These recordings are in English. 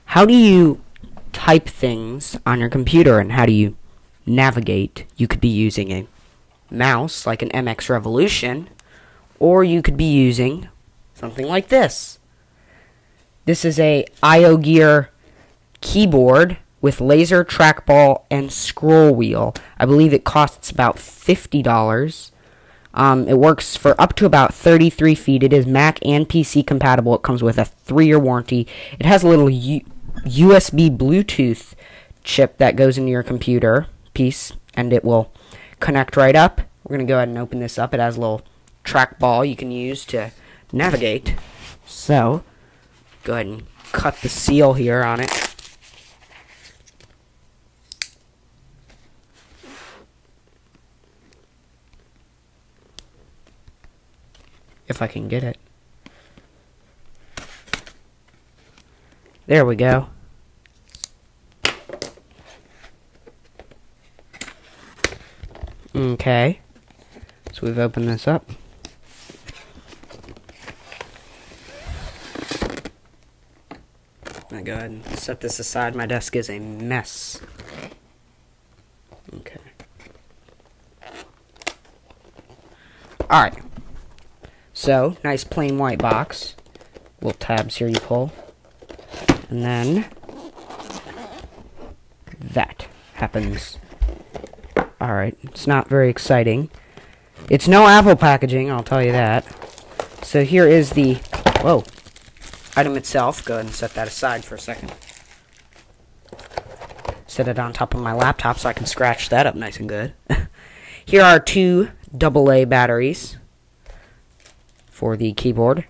how do you type things on your computer and how do you navigate? You could be using a mouse like an MX Revolution, or you could be using something like this. This is a Iogear keyboard with laser, trackball, and scroll wheel. I believe it costs about $50. It works for up to about 33 feet. It is Mac and PC compatible. It comes with a 3-year warranty. It has a little USB Bluetooth chip that goes into your computer piece, and it will connect right up. We're going to go ahead and open this up. It has a little trackball you can use to navigate. So, go ahead and cut the seal here on it. If I can get it. There we go. Okay. So we've opened this up. I'm gonna go ahead and set this aside. My desk is a mess. Okay. Alright. So, nice plain white box. Little tabs here you pull. And then that happens. Alright, it's not very exciting. It's no Apple packaging, I'll tell you that. So here is the item itself. Go ahead and set that aside for a second. Set it on top of my laptop so I can scratch that up nice and good. Here are 2 AA batteries for the keyboard.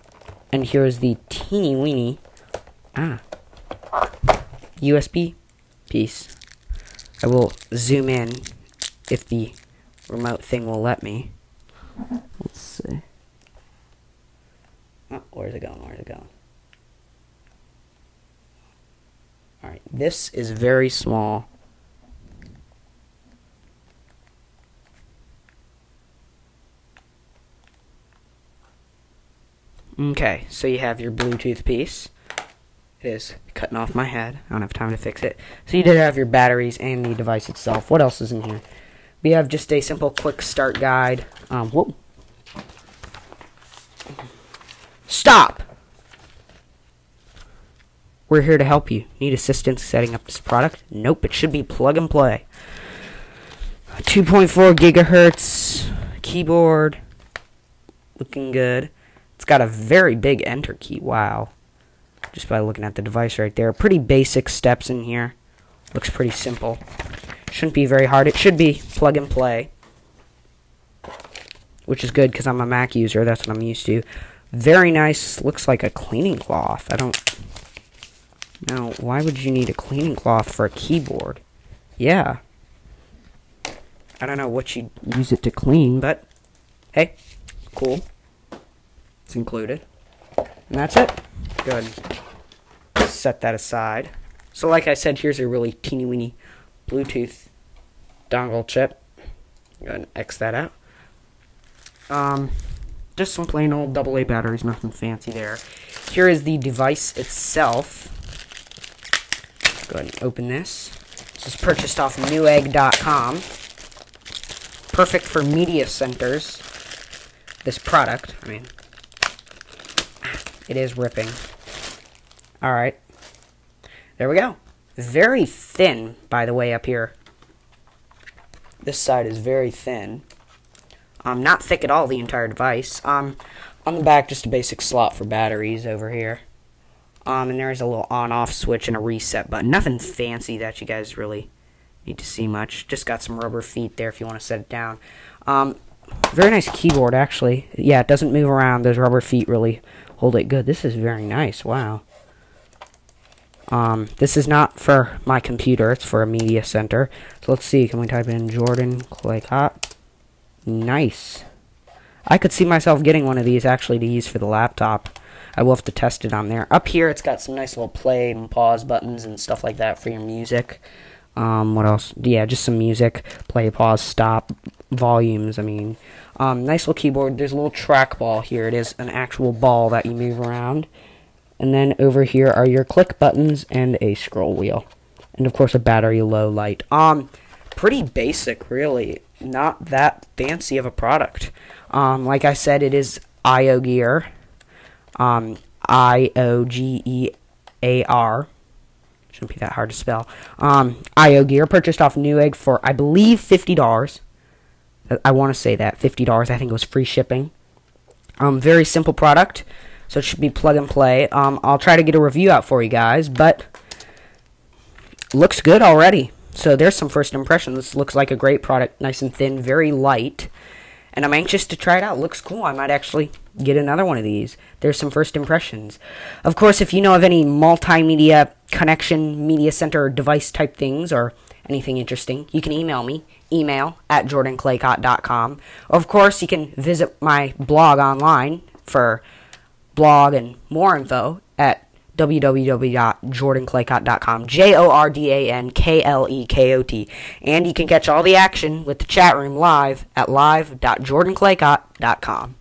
And here is the teeny weeny USB piece. I will zoom in if the remote thing will let me. Let's see. Oh, where's it going? Where's it going? Alright, this is very small. Okay, so you have your Bluetooth piece. It is cutting off my head. I don't have time to fix it. So you did have your batteries and the device itself. What else is in here? We have just a simple quick start guide. Whoa. Stop! We're here to help you. Need assistance setting up this product? Nope, it should be plug and play. 2.4 gigahertz keyboard. Looking good. It's got a very big enter key. Wow. Just by looking at the device right there. Pretty basic steps in here. Looks pretty simple. Shouldn't be very hard. It should be plug and play. Which is good because I'm a Mac user. That's what I'm used to. Very nice. Looks like a cleaning cloth. I don't... Now, why would you need a cleaning cloth for a keyboard? Yeah. I don't know what you'd use it to clean, but... Hey. Cool. It's included. And that's it. Go ahead and set that aside. So like I said, here's a really teeny weeny Bluetooth dongle chip. Go ahead and X that out. Just some plain old AA batteries, nothing fancy there. Here is the device itself. Go ahead and open this. This is purchased off newegg.com. Perfect for media centers. This product, I mean, it is ripping. Alright. There we go. Very thin, by the way, up here. This side is very thin. Not thick at all, the entire device. On the back, just a basic slot for batteries over here. And there's a little on-off switch and a reset button. Nothing fancy that you guys really need to see much. Just got some rubber feet there if you want to set it down. Very nice keyboard, actually. Yeah, it doesn't move around. Those rubber feet really hold it good. This is very nice. Wow. This is not for my computer. It's for a media center. So let's see. Can we type in Jordan Claycott? Nice. I could see myself getting one of these, actually, to use for the laptop. I will have to test it on there. Up here, it's got some nice little play and pause buttons and stuff like that for your music. What else? Yeah, just some music. Play, pause, stop, volumes, I mean. Nice little keyboard. There's a little trackball here. It is an actual ball that you move around. And then over here are your click buttons and a scroll wheel. And of course a battery low light. Pretty basic, really. Not that fancy of a product. Like I said, it is Iogear. Iogear. Shouldn't be that hard to spell. Iogear, purchased off Newegg for, I believe, $50. I want to say that, $50. I think it was free shipping. Very simple product, so it should be plug and play. I'll try to get a review out for you guys, but looks good already. So there's some first impressions. This looks like a great product, nice and thin, very light. And I'm anxious to try it out. It looks cool. I might actually get another one of these. There's some first impressions. Of course, if you know of any multimedia connection, media center device type things or anything interesting, you can email me. email@jordanclaycott.com. Of course, you can visit my blog online for blog and more info at www.jordanclaycott.com. JORDANKLEKOT. And you can catch all the action with the chat room live at live.jordanclaycott.com.